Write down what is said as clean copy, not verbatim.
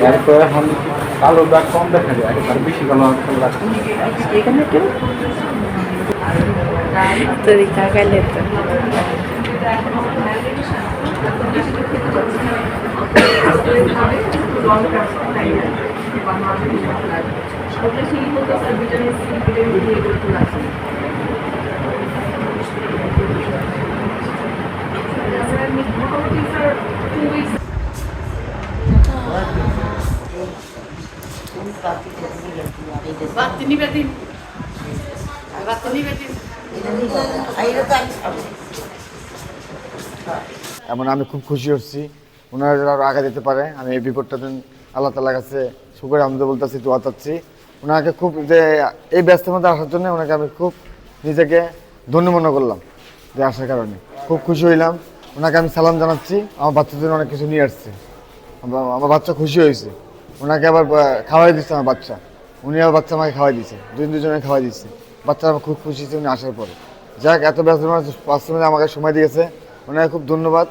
এরপরে এখন কালো দাগ কম দেখা যায়, আর বেশি কালো দাগ। এখানে কেউ তৈরি থাকাইলে তো এমন আমি খুব খুশি হচ্ছি, ওনারা যেন আরও আগে যেতে পারে। আমি এই বিপদটা দিন আল্লাহ তালার কাছে শুকর আহমদ বলতেছি, দোয়া চাচ্ছি। ওনাকে খুব যে এই ব্যস্তের মধ্যে আসার জন্য ওনাকে আমি খুব নিজেকে ধন্য মনে করলাম যে আসার কারণে খুব খুশি হইলাম। ওনাকে আমি সালাম জানাচ্ছি, আমার বাচ্চার জন্য অনেক কিছু নিয়ে আসছে, আমার বাচ্চা খুশি হয়েছে। ওনাকে আবার খাওয়াই দিচ্ছে আমার বাচ্চা, উনি আবার বাচ্চা আমাকে খাওয়াই দিচ্ছে, দুজনে খাওয়াই দিচ্ছে। বাচ্চা আমার খুব খুশি হয়েছে উনি আসার পরে। যাক, এত ব্যস্ত 5 মিনিট আমাকে সময় দিয়েছে, ওনাকে খুব ধন্যবাদ।